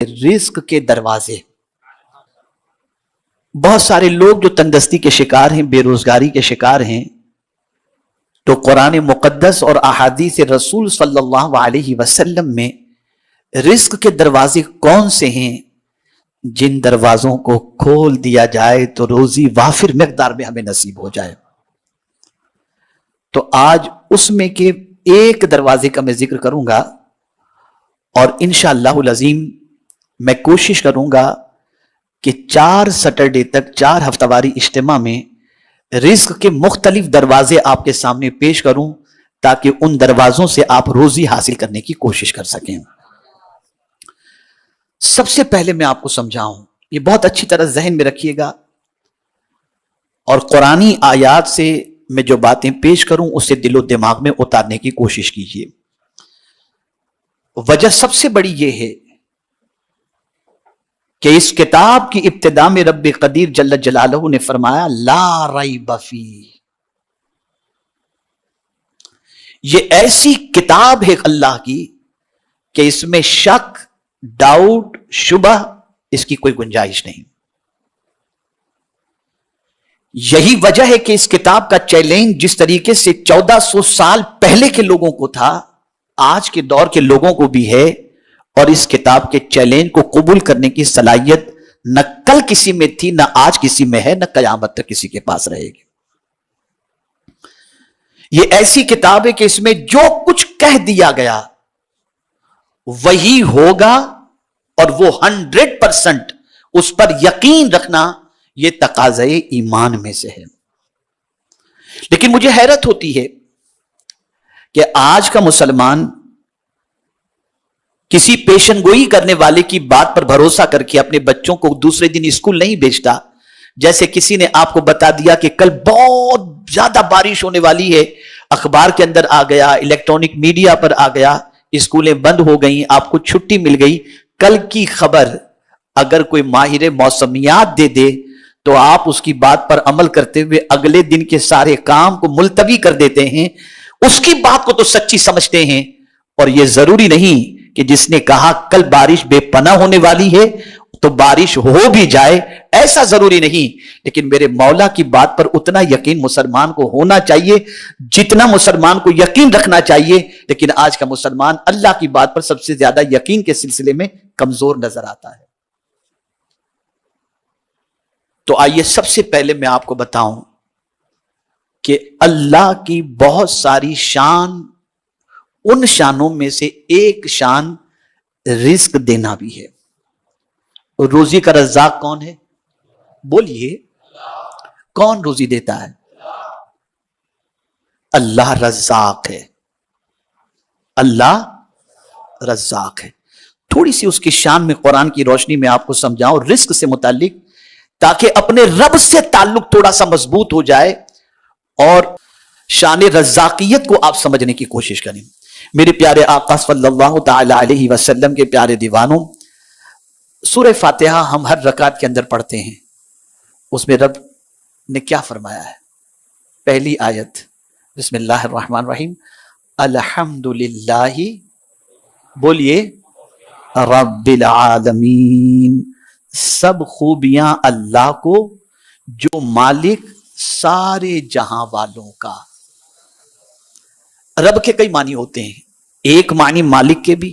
رزق کے دروازے. بہت سارے لوگ جو تندرستی کے شکار ہیں، بے روزگاری کے شکار ہیں، تو قرآن مقدس اور احادیث رسول صلی اللہ علیہ وسلم میں رزق کے دروازے کون سے ہیں جن دروازوں کو کھول دیا جائے تو روزی وافر مقدار میں ہمیں نصیب ہو جائے. تو آج اس میں کے ایک دروازے کا میں ذکر کروں گا، اور انشاءاللہ العظیم میں کوشش کروں گا کہ 4 سیٹرڈے تک 4 ہفتہ واری اجتماع میں رزق کے مختلف دروازے آپ کے سامنے پیش کروں تاکہ ان دروازوں سے آپ روزی حاصل کرنے کی کوشش کر سکیں. سب سے پہلے میں آپ کو سمجھاؤں، یہ بہت اچھی طرح ذہن میں رکھیے گا، اور قرآنی آیات سے میں جو باتیں پیش کروں اسے دل و دماغ میں اتارنے کی کوشش کیجیے. وجہ سب سے بڑی یہ ہے کہ اس کتاب کی ابتدا میں رب قدیر جل جلالہ نے فرمایا لا ریب فیہ. یہ ایسی کتاب ہے اللہ کی کہ اس میں شک، ڈاؤٹ، شبہ اس کی کوئی گنجائش نہیں. یہی وجہ ہے کہ اس کتاب کا چیلنج جس طریقے سے 1400 سال پہلے کے لوگوں کو تھا، آج کے دور کے لوگوں کو بھی ہے، اور اس کتاب کے چیلنج کو قبول کرنے کی صلاحیت نہ کل کسی میں تھی، نہ آج کسی میں ہے، نہ قیامت تک کسی کے پاس رہے گی. یہ ایسی کتاب ہے کہ اس میں جو کچھ کہہ دیا گیا وہی ہوگا، اور وہ 100% اس پر یقین رکھنا یہ تقاضۂ ایمان میں سے ہے. لیکن مجھے حیرت ہوتی ہے کہ آج کا مسلمان کسی پیشن گوئی کرنے والے کی بات پر بھروسہ کر کے اپنے بچوں کو دوسرے دن اسکول نہیں بھیجتا. جیسے کسی نے آپ کو بتا دیا کہ کل بہت زیادہ بارش ہونے والی ہے، اخبار کے اندر آ گیا، الیکٹرانک میڈیا پر آ گیا، اسکولیں بند ہو گئیں، آپ کو چھٹی مل گئی. کل کی خبر اگر کوئی ماہر موسمیات دے دے تو آپ اس کی بات پر عمل کرتے ہوئے اگلے دن کے سارے کام کو ملتوی کر دیتے ہیں. اس کی بات کو تو سچی سمجھتے ہیں، اور یہ ضروری نہیں کہ جس نے کہا کل بارش بے پناہ ہونے والی ہے تو بارش ہو بھی جائے، ایسا ضروری نہیں. لیکن میرے مولا کی بات پر اتنا یقین مسلمان کو ہونا چاہیے جتنا مسلمان کو یقین رکھنا چاہیے. لیکن آج کا مسلمان اللہ کی بات پر سب سے زیادہ یقین کے سلسلے میں کمزور نظر آتا ہے. تو آئیے سب سے پہلے میں آپ کو بتاؤں کہ اللہ کی بہت ساری شان، ان شانوں میں سے ایک شان رزق دینا بھی ہے. روزی کا رزاق کون ہے؟ بولیے، کون روزی دیتا ہے؟ اللہ رزاق ہے. اللہ رزاق ہے. تھوڑی سی اس کی شان میں قرآن کی روشنی میں آپ کو سمجھاؤں رزق سے متعلق، تاکہ اپنے رب سے تعلق تھوڑا سا مضبوط ہو جائے اور شان رزاقیت کو آپ سمجھنے کی کوشش کریں. میرے پیارے آقا صلی اللہ تعالی علیہ وسلم کے پیارے دیوانوں، سورہ فاتحہ ہم ہر رکعت کے اندر پڑھتے ہیں. اس میں رب نے کیا فرمایا ہے؟ پہلی آیت بسم اللہ الرحمن الرحیم الحمدللہ، بولیے رب العالمین. سب خوبیاں اللہ کو جو مالک سارے جہاں والوں کا. رب کے کئی معنی ہوتے ہیں، ایک معنی مالک کے بھی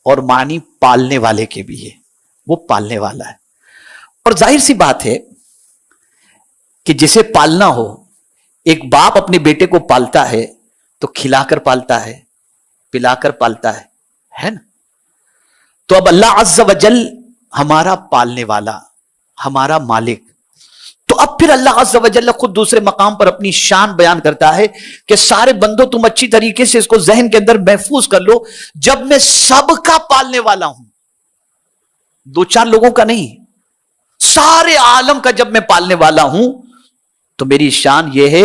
اور معنی پالنے والے کے بھی ہے. وہ پالنے والا ہے. اور ظاہر سی بات ہے کہ جسے پالنا ہو، ایک باپ اپنے بیٹے کو پالتا ہے تو کھلا کر پالتا ہے، پلا کر پالتا ہے نا. تو اب اللہ عز و جل ہمارا پالنے والا، ہمارا مالک. تو اب پھر اللہ عز و جل خود دوسرے مقام پر اپنی شان بیان کرتا ہے کہ سارے بندوں تم اچھی طریقے سے اس کو ذہن کے اندر محفوظ کر لو، جب میں سب کا پالنے والا ہوں، 2-4 لوگوں کا نہیں، سارے عالم کا جب میں پالنے والا ہوں، تو میری شان یہ ہے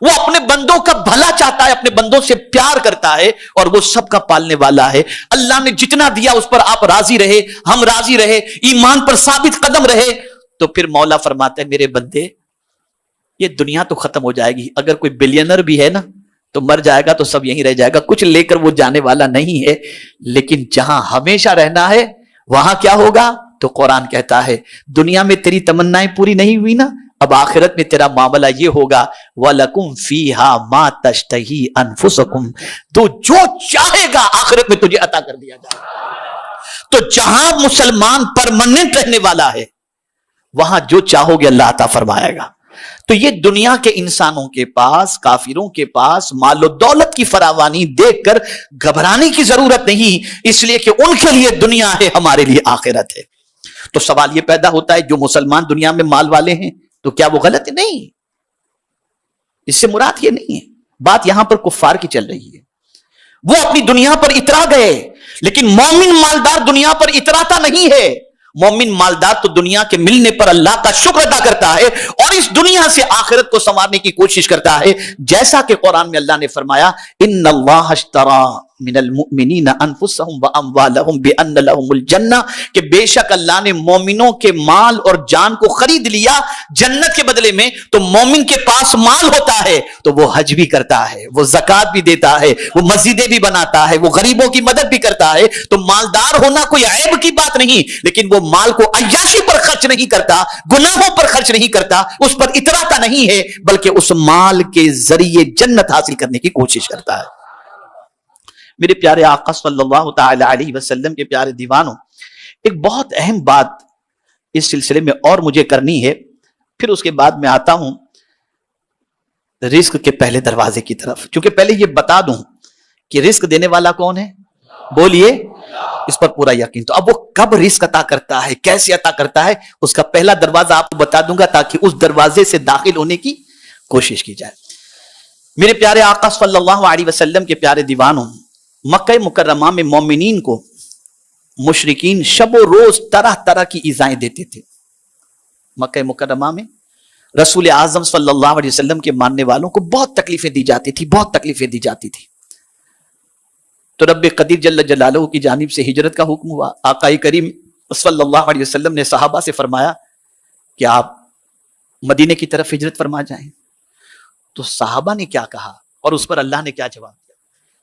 وہ اپنے بندوں کا بھلا چاہتا ہے, اپنے بندوں سے پیار کرتا ہے, اور وہ سب کا پالنے والا ہے. اللہ نے جتنا دیا اس پر آپ راضی رہے, ہم راضی رہے, ایمان پر ثابت قدم رہے, تو پھر مولا فرماتا ہے میرے بندے یہ دنیا تو ختم ہو جائے گی, اگر کوئی بلینر بھی ہے نا تو مر جائے گا تو سب یہیں رہ جائے گا, کچھ لے کر وہ جانے والا نہیں ہے, لیکن جہاں ہمیشہ رہنا ہے وہاں کیا ہوگا؟ تو قرآن کہتا ہے دنیا میں تیری تمنائیں پوری نہیں ہوئی نا, اب آخرت میں تیرا معاملہ یہ ہوگا وَلَكُمْ فِيهَا مَا تَشْتَهِي أَنفُسُكُمْ, تو جو چاہے گا آخرت میں تجھے عطا کر دیا جائے گا. تو جہاں مسلمان پرماننٹ رہنے والا ہے وہاں جو چاہو گے اللہ عطا فرمائے گا. تو یہ دنیا کے انسانوں کے پاس, کافروں کے پاس مال و دولت کی فراوانی دیکھ کر گھبرانے کی ضرورت نہیں, اس لیے کہ ان کے لیے دنیا ہے, ہمارے لیے آخرت ہے. تو سوال یہ پیدا ہوتا ہے جو مسلمان دنیا میں مال والے ہیں تو کیا وہ غلط ہے؟ نہیں, اس سے مراد یہ نہیں ہے. بات یہاں پر کفار کی چل رہی ہے, وہ اپنی دنیا پر اترا گئے, لیکن مومن مالدار دنیا پر اتراتا نہیں ہے. مومن مالدار تو دنیا کے ملنے پر اللہ کا شکر ادا کرتا ہے اور اس دنیا سے آخرت کو سنوارنے کی کوشش کرتا ہے, جیسا کہ قرآن میں اللہ نے فرمایا ان اللہ اشترى من المؤمنین انفسهم واموالهم بان لهم الجنہ, کہ بے شک اللہ نے مومنوں کے مال اور جان کو خرید لیا جنت کے بدلے میں. تو مومن کے پاس مال ہوتا ہے تو وہ حج بھی کرتا ہے, وہ زکات بھی دیتا ہے, وہ مسجدیں بھی بناتا ہے, وہ غریبوں کی مدد بھی کرتا ہے. تو مالدار ہونا کوئی عیب کی بات نہیں, لیکن وہ مال کو عیاشی پر خرچ نہیں کرتا, گناہوں پر خرچ نہیں کرتا, اس پر اتراتا نہیں ہے, بلکہ اس مال کے ذریعے جنت حاصل کرنے کی کوشش کرتا ہے. میرے پیارے آقا صلی اللہ تعالی علیہ وسلم کے پیارے دیوانوں, ایک بہت اہم بات اس سلسلے میں اور مجھے کرنی ہے, پھر اس کے بعد میں آتا ہوں رزق کے پہلے دروازے کی طرف. چونکہ پہلے یہ بتا دوں کہ رزق دینے والا کون ہے, بولیے, اس پر پورا یقین. تو اب وہ کب رزق عطا کرتا ہے, کیسے عطا کرتا ہے, اس کا پہلا دروازہ آپ کو بتا دوں گا تاکہ اس دروازے سے داخل ہونے کی کوشش کی جائے. میرے پیارے آقا صلی اللہ علیہ وسلم کے پیارے دیوانوں, مکہ مکرمہ میں مومنین کو مشرکین شب و روز طرح طرح کی ایذائیں دیتے تھے. مکہ مکرمہ میں رسول اعظم صلی اللہ علیہ وسلم کے ماننے والوں کو بہت تکلیفیں دی جاتی تھی, بہت تکلیفیں دی جاتی تھی. تو رب قدیر جل جلالہ کی جانب سے ہجرت کا حکم ہوا. آقا کریم صلی اللہ علیہ وسلم نے صحابہ سے فرمایا کہ آپ مدینے کی طرف ہجرت فرما جائیں. تو صحابہ نے کیا کہا اور اس پر اللہ نے کیا جواب دیا؟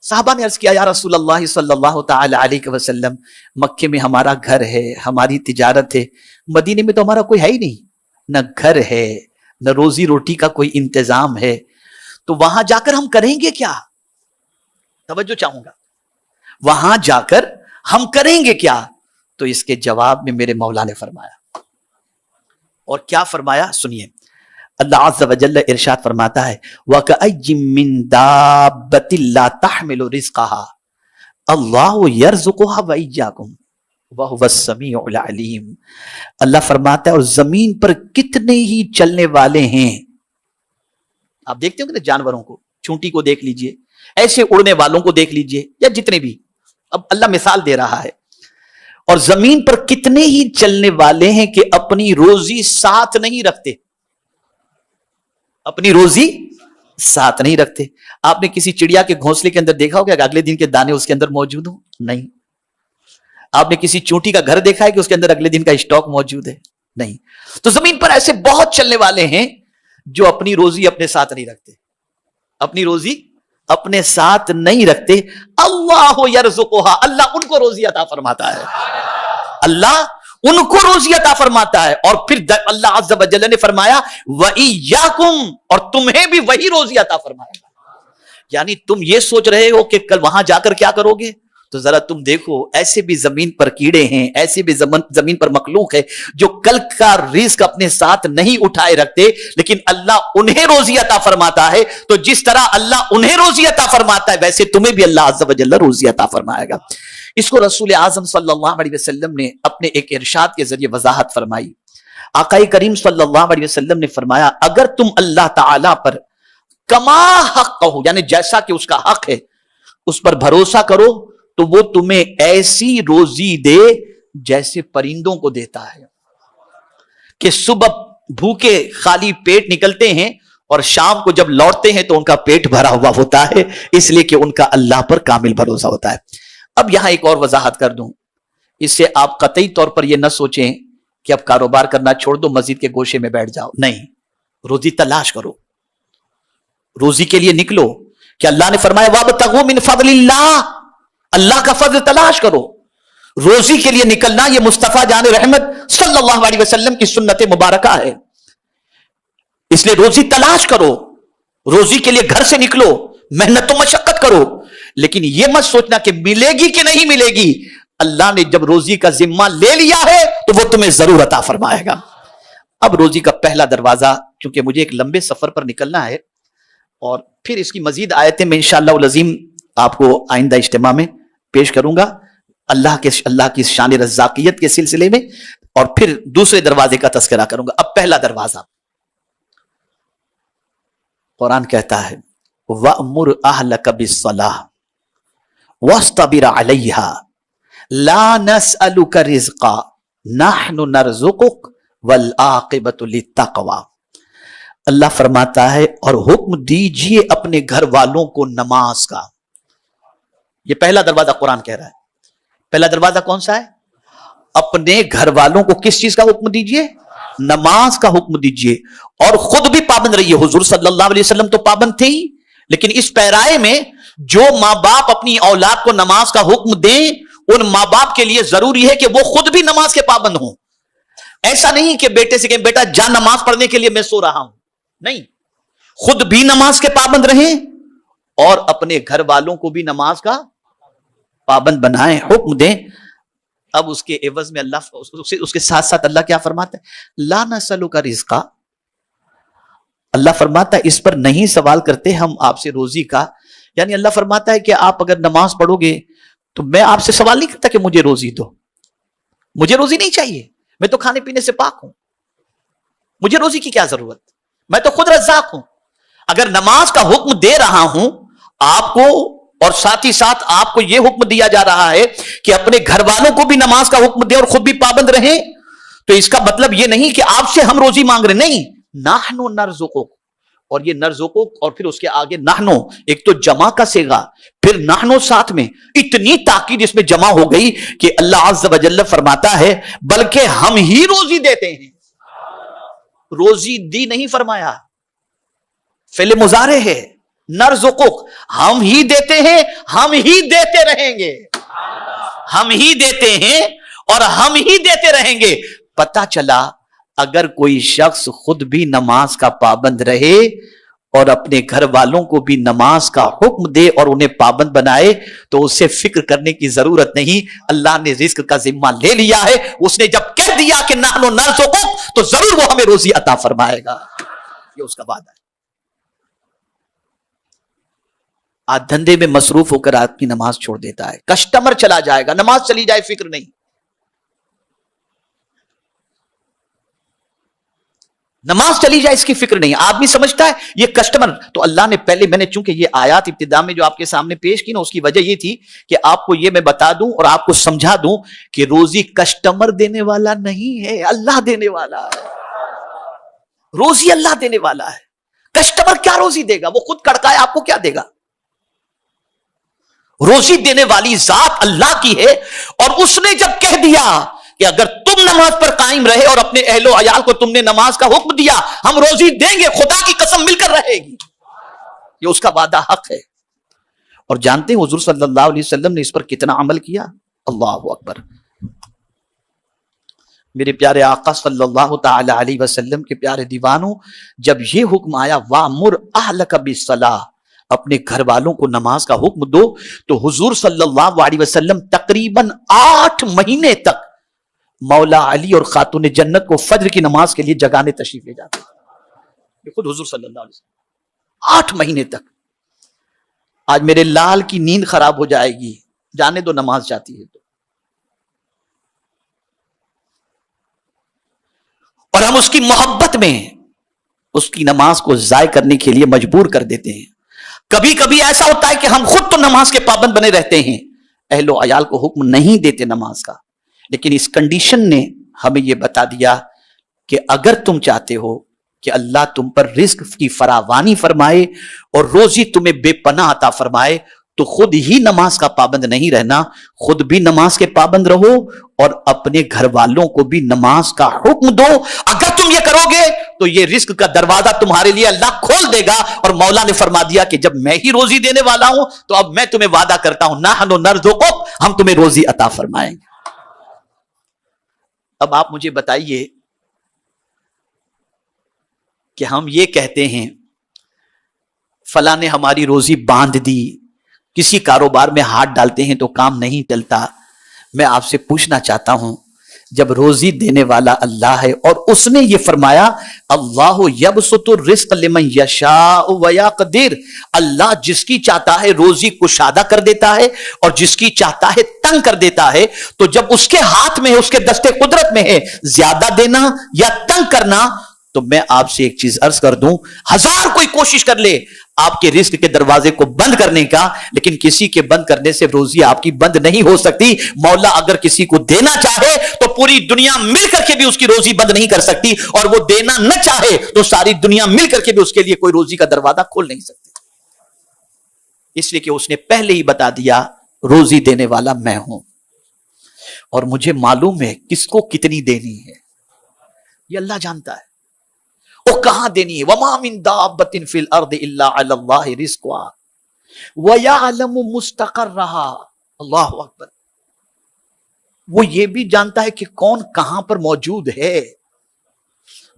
صحابہ نے عرض کیا یا رسول اللہ صلی اللہ تعالی علیہ وسلم, مکے میں ہمارا گھر ہے, ہماری تجارت ہے, مدینے میں تو ہمارا کوئی ہے ہی نہیں, نہ گھر ہے نہ روزی روٹی کا کوئی انتظام ہے, تو وہاں جا کر ہم کریں گے کیا؟ توجہ چاہوں گا, وہاں جا کر ہم کریں گے کیا؟ تو اس کے جواب میں میرے مولا نے فرمایا, اور کیا فرمایا سنیے. اللہ عز و جل ارشاد فرماتا ہے وَكَأَيٍّ مِّن دَابَّةٍ لَا تَحْمِلُ رِزْقَهَا اللَّهُ يَرْزُقُهَا وَإِيَّاكُمْ وَهُوَ السَّمِيعُ الْعَلِيمُ. اللہ فرماتا ہے اور زمین پر کتنے ہی چلنے والے ہیں. آپ دیکھتے ہو کہ جانوروں کو, چونٹی کو دیکھ لیجئے, ایسے اڑنے والوں کو دیکھ لیجئے, یا جتنے بھی, اب اللہ مثال دے رہا ہے, اور زمین پر کتنے ہی چلنے والے ہیں کہ اپنی روزی ساتھ نہیں رکھتے, اپنی روزی ساتھ نہیں رکھتے. آپ نے کسی چڑیا کے گھونسلے کے اندر دیکھا ہوگا کہ اگلے دن کے دانے اس کے اندر موجود ہوں؟ نہیں. آپ نے کسی چونٹی کا گھر دیکھا ہے کہ اس کے اندر اگلے دن کا اسٹاک موجود ہے؟ نہیں. تو زمین پر ایسے بہت چلنے والے ہیں جو اپنی روزی اپنے ساتھ نہیں رکھتے, اپنی روزی اپنے ساتھ نہیں رکھتے. اللہ یرزقها, اللہ ان کو روزی عطا فرماتا ہے, اللہ ان کو روزی عطا فرماتا ہے. اور پھر اللہ عز و جل نے فرمایا وَإِيَّاكُمْ, اور تمہیں بھی وہی روزی عطا فرمائے گا. یعنی تم یہ سوچ رہے ہو کہ کل وہاں جا کر کیا کرو گے, تو ذرا تم دیکھو ایسے بھی زمین پر کیڑے ہیں, ایسے بھی زمین پر مخلوق ہے جو کل کا رزق اپنے ساتھ نہیں اٹھائے رکھتے, لیکن اللہ انہیں روزی عطا فرماتا ہے. تو جس طرح اللہ انہیں روزی عطا فرماتا ہے ویسے تمہیں بھی اللہ عز و جل روزی عطا فرمائے گا. اس کو رسول اعظم صلی اللہ علیہ وسلم نے اپنے ایک ارشاد کے ذریعے وضاحت فرمائی. آقا کریم صلی اللہ علیہ وسلم نے فرمایا اگر تم اللہ تعالی پر کما حق کہو, یعنی جیسا کہ اس کا حق ہے, اس پر بھروسہ کرو تو وہ تمہیں ایسی روزی دے جیسے پرندوں کو دیتا ہے, کہ صبح بھوکے خالی پیٹ نکلتے ہیں اور شام کو جب لوٹتے ہیں تو ان کا پیٹ بھرا ہوا ہوتا ہے، اس لیے کہ ان کا اللہ پر کامل بھروسہ ہوتا ہے۔ اب یہاں ایک اور وضاحت کر دوں، اس سے آپ قطعی طور پر یہ نہ سوچیں کہ اب کاروبار کرنا چھوڑ دو، مسجد کے گوشے میں بیٹھ جاؤ، نہیں، روزی تلاش کرو، روزی کے لیے نکلو، کہ اللہ نے فرمایا وَابْتَغُوا مِنْ فَضْلِ اللَّهِ، اللہ کا فضل تلاش کرو۔ روزی کے لیے نکلنا یہ مصطفیٰ جان رحمت صلی اللہ علیہ وسلم کی سنت مبارکہ ہے، اس لیے روزی تلاش کرو، روزی کے لیے گھر سے نکلو، محنت و مشقت کرو، لیکن یہ مت سوچنا کہ ملے گی کہ نہیں ملے گی، اللہ نے جب روزی کا ذمہ لے لیا ہے تو وہ تمہیں ضرور عطا فرمائے گا۔ اب روزی کا پہلا دروازہ، چونکہ مجھے ایک لمبے سفر پر نکلنا ہے اور پھر اس کی مزید آیتیں میں انشاءاللہ العظیم آپ کو آئندہ اجتماع میں پیش کروں گا، اللہ کی شان رزاقیت کے سلسلے میں، اور پھر دوسرے دروازے کا تذکرہ کروں گا۔ اب پہلا دروازہ، قرآن کہتا ہے وَأْمُرْ أَهْلَكَ بِالصَّلَاةِ وَاصْطَبِرْ عَلَيْهَا لَا نَسْأَلُكَ رِزْقًا نَحْنُ نَرْزُقُكَ وَالْعَاقِبَةُ لِلتَّقْوَىٰ۔ اللہ فرماتا ہے اور حکم دیجئے اپنے گھر والوں کو نماز کا۔ یہ پہلا دروازہ قرآن کہہ رہا ہے۔ پہلا دروازہ کون سا ہے؟ اپنے گھر والوں کو کس چیز کا حکم دیجئے؟ نماز کا حکم دیجئے، اور خود بھی پابند رہیے۔ حضور صلی اللہ علیہ وسلم تو پابند تھے ہی، لیکن اس پیرائے میں جو ماں باپ اپنی اولاد کو نماز کا حکم دیں، ان ماں باپ کے لیے ضروری ہے کہ وہ خود بھی نماز کے پابند ہوں۔ ایسا نہیں کہ بیٹے سے کہیں بیٹا جا نماز پڑھنے کے لیے میں سو رہا ہوں، نہیں، خود بھی نماز کے پابند رہیں اور اپنے گھر والوں کو بھی نماز کا پابند بنائیں، حکم دیں۔ اب اس کے عوض میں اللہ اس کے ساتھ ساتھ اللہ کیا فرماتا ہے؟ لا نسألک رزقا، اللہ فرماتا ہے اس پر نہیں سوال کرتے ہم آپ سے روزی کا، یعنی اللہ فرماتا ہے کہ آپ اگر نماز پڑھو گے تو میں آپ سے سوال نہیں کرتا کہ مجھے روزی دو، مجھے روزی نہیں چاہیے، میں تو کھانے پینے سے پاک ہوں، مجھے روزی کی کیا ضرورت، میں تو خود رزاق ہوں۔ اگر نماز کا حکم دے رہا ہوں آپ کو، اور ساتھ ہی ساتھ آپ کو یہ حکم دیا جا رہا ہے کہ اپنے گھر والوں کو بھی نماز کا حکم دیں اور خود بھی پابند رہیں، تو اس کا مطلب یہ نہیں کہ آپ سے ہم روزی مانگ رہے، نہیں، نحنو نرزقک، اور یہ نرزقک اور پھر اس کے آگے نحنو، ایک تو جمع کا صیغہ پھر نحنو ساتھ میں، اتنی تاکید اس میں جمع ہو گئی کہ اللہ عز و جل فرماتا ہے بلکہ ہم ہی روزی دیتے ہیں۔ روزی دی نہیں فرمایا، فعل مضارع ہے، نرزقک، ہم ہی دیتے ہیں، ہم ہی دیتے رہیں گے، ہم ہی دیتے ہیں اور ہم ہی دیتے رہیں گے۔ پتہ چلا اگر کوئی شخص خود بھی نماز کا پابند رہے اور اپنے گھر والوں کو بھی نماز کا حکم دے اور انہیں پابند بنائے تو اسے فکر کرنے کی ضرورت نہیں، اللہ نے رزق کا ذمہ لے لیا ہے، اس نے جب کہہ دیا کہ نحن نرزقک تو ضرور وہ ہمیں روزی عطا فرمائے گا، یہ اس کا وعدہ ہے۔ آج دھندے میں مصروف ہو کر آدمی نماز چھوڑ دیتا ہے، کسٹمر چلا جائے گا، نماز چلی جائے فکر نہیں، نماز چلی جائے اس کی فکر نہیں، آدمی سمجھتا ہے یہ کسٹمر، تو اللہ نے پہلے، میں نے چونکہ یہ آیات ابتدا میں جو آپ کے سامنے پیش کی نا، اس کی وجہ یہ تھی کہ آپ کو یہ میں بتا دوں اور آپ کو سمجھا دوں کہ روزی کسٹمر دینے والا نہیں ہے، اللہ دینے والا ہے، روزی اللہ دینے والا ہے۔ کسٹمر کیا روزی دے گا؟ وہ خود کڑکائے، آپ کو کیا دے گا؟ روزی دینے والی ذات اللہ کی ہے، اور اس نے جب کہہ دیا کہ اگر تم نماز پر قائم رہے اور اپنے اہل و عیال کو تم نے نماز کا حکم دیا، ہم روزی دیں گے، خدا کی قسم مل کر رہے گی، یہ اس کا وعدہ حق ہے۔ اور جانتے ہیں حضور صلی اللہ علیہ وسلم نے اس پر کتنا عمل کیا؟ اللہ اکبر۔ میرے پیارے آقا صلی اللہ تعالی علیہ وسلم کے پیارے دیوانوں، جب یہ حکم آیا وَأْمُرْ أَهْلَكَ بِالصَّلَاةِ، اپنے گھر والوں کو نماز کا حکم دو، تو حضور صلی اللہ علیہ وسلم تقریباً 8 مہینے تک مولا علی اور خاتون جنت کو فجر کی نماز کے لیے جگانے تشریف لے جاتے ہیں، خود حضور صلی اللہ علیہ وسلم 8 مہینے تک۔ آج میرے لال کی نیند خراب ہو جائے گی، جانے دو نماز جاتی ہے تو، اور ہم اس کی محبت میں اس کی نماز کو ضائع کرنے کے لیے مجبور کر دیتے ہیں۔ کبھی کبھی ایسا ہوتا ہے کہ ہم خود تو نماز کے پابند بنے رہتے ہیں، اہل و عیال کو حکم نہیں دیتے نماز کا، لیکن اس کنڈیشن نے ہمیں یہ بتا دیا کہ اگر تم چاہتے ہو کہ اللہ تم پر رزق کی فراوانی فرمائے اور روزی تمہیں بے پناہ عطا فرمائے، تو خود ہی نماز کا پابند نہیں رہنا، خود بھی نماز کے پابند رہو اور اپنے گھر والوں کو بھی نماز کا حکم دو۔ اگر تم یہ کرو گے تو یہ رزق کا دروازہ تمہارے لیے اللہ کھول دے گا۔ اور مولا نے فرما دیا کہ جب میں ہی روزی دینے والا ہوں تو اب میں تمہیں وعدہ کرتا ہوں نحن نرزقک، ہم تمہیں روزی عطا فرمائیں گے۔ اب آپ مجھے بتائیے کہ ہم یہ کہتے ہیں فلاں نے ہماری روزی باندھ دی، کسی کاروبار میں ہاتھ ڈالتے ہیں تو کام نہیں چلتا۔ میں آپ سے پوچھنا چاہتا ہوں، جب روزی دینے والا اللہ ہے اور اس نے یہ فرمایا اللہ یبسط الرزق لمن یشاء ویقدر، اللہ جس کی چاہتا ہے روزی کشادہ کر دیتا ہے اور جس کی چاہتا ہے تنگ کر دیتا ہے، تو جب اس کے ہاتھ میں ہے، اس کے دستے قدرت میں ہے زیادہ دینا یا تنگ کرنا، تو میں آپ سے ایک چیز عرض کر دوں، ہزار کوئی کوشش کر لے آپ کے رزق کے دروازے کو بند کرنے کا، لیکن کسی کے بند کرنے سے روزی آپ کی بند نہیں ہو سکتی۔ مولا اگر کسی کو دینا چاہے تو پوری دنیا مل کر کے بھی اس کی روزی بند نہیں کر سکتی، اور وہ دینا نہ چاہے تو ساری دنیا مل کر کے بھی اس کے لیے کوئی روزی کا دروازہ کھول نہیں سکتی، اس لیے کہ اس نے پہلے ہی بتا دیا روزی دینے والا میں ہوں، اور مجھے معلوم ہے کس کو کتنی دینی ہے، یہ اللہ جانتا ہے وہ کہاں دینی ہے۔ وَمَا مِن دَابَّةٍ فِي الْأَرْضِ إِلَّا عَلَى اللَّهِ رِزْقُهَا وَيَعْلَمُ مُسْتَقَرَّهَا، اللہ اکبر، وہ یہ بھی جانتا ہے کہ کون کہاں پر موجود ہے،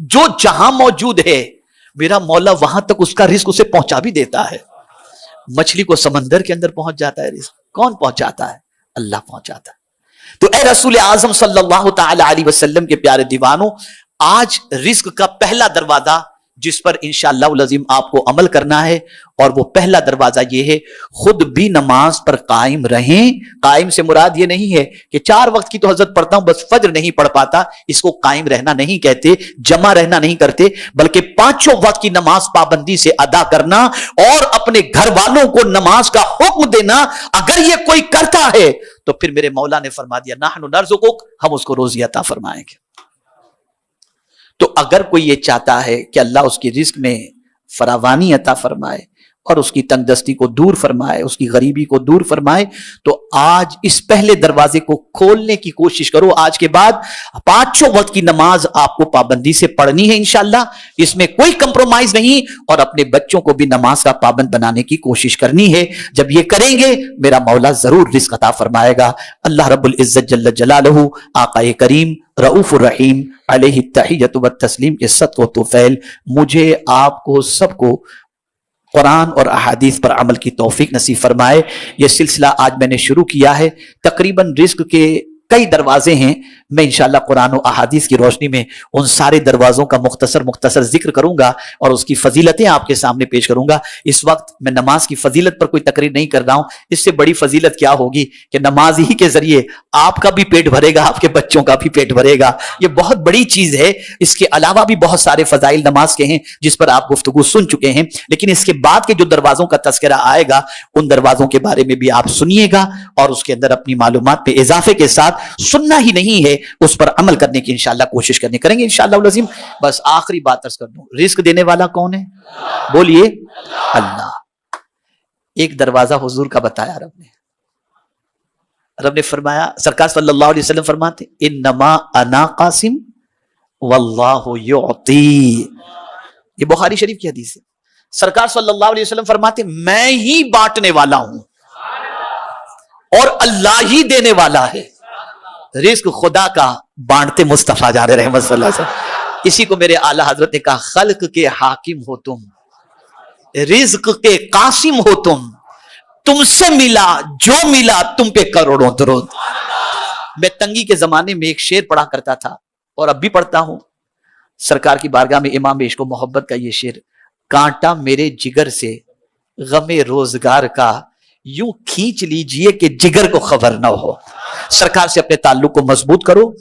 جو جہاں موجود ہے میرا مولا وہاں تک اس کا رزق اسے پہنچا بھی دیتا ہے۔ مچھلی کو سمندر کے اندر پہنچ جاتا ہے رزق، کون پہنچاتا ہے؟ اللہ پہنچاتا ہے۔ تو اے رسول اعظم صلی اللہ تعالی علیہ وسلم کے پیارے دیوانوں، آج رزق کا پہلا دروازہ جس پر انشاءاللہ العظیم آپ کو عمل کرنا ہے، اور وہ پہلا دروازہ یہ ہے خود بھی نماز پر قائم رہیں۔ قائم سے مراد یہ نہیں ہے کہ 4 وقت کی تو حضرت پڑھتا ہوں بس فجر نہیں پڑھ پاتا، اس کو قائم رہنا نہیں کہتے، جمع رہنا نہیں کرتے، بلکہ 5 وقت کی نماز پابندی سے ادا کرنا اور اپنے گھر والوں کو نماز کا حکم دینا۔ اگر یہ کوئی کرتا ہے تو پھر میرے مولا نے فرما دیا نحن نرزقک، ہم اس کو روزی عطا فرمائیں گے۔ تو اگر کوئی یہ چاہتا ہے کہ اللہ اس کی رزق میں فراوانی عطا فرمائے اور اس کی تنگ دستی کو دور فرمائے، اس کی غریبی کو دور فرمائے، تو آج اس پہلے دروازے کو کھولنے کی کوشش کرو۔ آج کے بعد 5 وقت کی نماز آپ کو پابندی سے پڑھنی ہے انشاءاللہ، اس میں کوئی کمپرومائز نہیں، اور اپنے بچوں کو بھی نماز کا پابند بنانے کی کوشش کرنی ہے۔ جب یہ کریں گے میرا مولا ضرور رزق عطا فرمائے گا۔ اللہ رب العزت جل جلالہ، آقا کریم رؤوف الرحیم علیہ التحیۃ والتسلیم کے صدق و طفیل مجھے، آپ کو، سب کو قرآن اور احادیث پر عمل کی توفیق نصیب فرمائے۔ یہ سلسلہ آج میں نے شروع کیا ہے، تقریباً رزق کے کئی دروازے ہیں، میں انشاءاللہ قرآن و احادیث کی روشنی میں ان سارے دروازوں کا مختصر ذکر کروں گا اور اس کی فضیلتیں آپ کے سامنے پیش کروں گا۔ اس وقت میں نماز کی فضیلت پر کوئی تقریر نہیں کر رہا ہوں، اس سے بڑی فضیلت کیا ہوگی کہ نماز ہی کے ذریعے آپ کا بھی پیٹ بھرے گا، آپ کے بچوں کا بھی پیٹ بھرے گا، یہ بہت بڑی چیز ہے۔ اس کے علاوہ بھی بہت سارے فضائل نماز کے ہیں جس پر آپ گفتگو سن چکے ہیں، لیکن اس کے بعد کے جو دروازوں کا تذکرہ آئے گا ان دروازوں کے بارے میں بھی آپ سنیے گا، اور اس کے اندر اپنی معلومات پہ اضافے کے ساتھ سننا ہی نہیں ہے، اس پر عمل کرنے کی انشاءاللہ کوشش کریں گے انشاءاللہ العظیم۔ بس آخری بات عرض کر دوں، رزق دینے والا کون ہے؟ بولیے، اللہ۔ ایک دروازہ حضور کا بتایا رب نے فرمایا، سرکار صلی اللہ علیہ وسلم فرماتے انما انا قاسم واللہ یعطی، یہ بخاری شریف کی حدیث ہے۔ سرکار صلی اللہ علیہ وسلم فرماتے میں ہی بانٹنے والا ہوں اور اللہ ہی دینے والا ہے۔ رزق خدا کا، بانٹتے مصطفیٰ جان رحمت صلی اللہ علیہ وسلم۔ اسی کو میرے اعلیٰ حضرت نے کہا خلق کے حاکم ہو تم، رزق کے قاسم ہو تم سے ملا جو ملا تم پہ کروڑوں درود۔ میں تنگی کے زمانے میں ایک شعر پڑھا کرتا تھا اور اب بھی پڑھتا ہوں، سرکار کی بارگاہ میں امام عشق و محبت کا یہ شعر، کانٹا میرے جگر سے غم روزگار کا یوں کھینچ لیجئے کہ جگر کو خبر نہ ہو۔ سرکار سے اپنے تعلق کو مضبوط کرو۔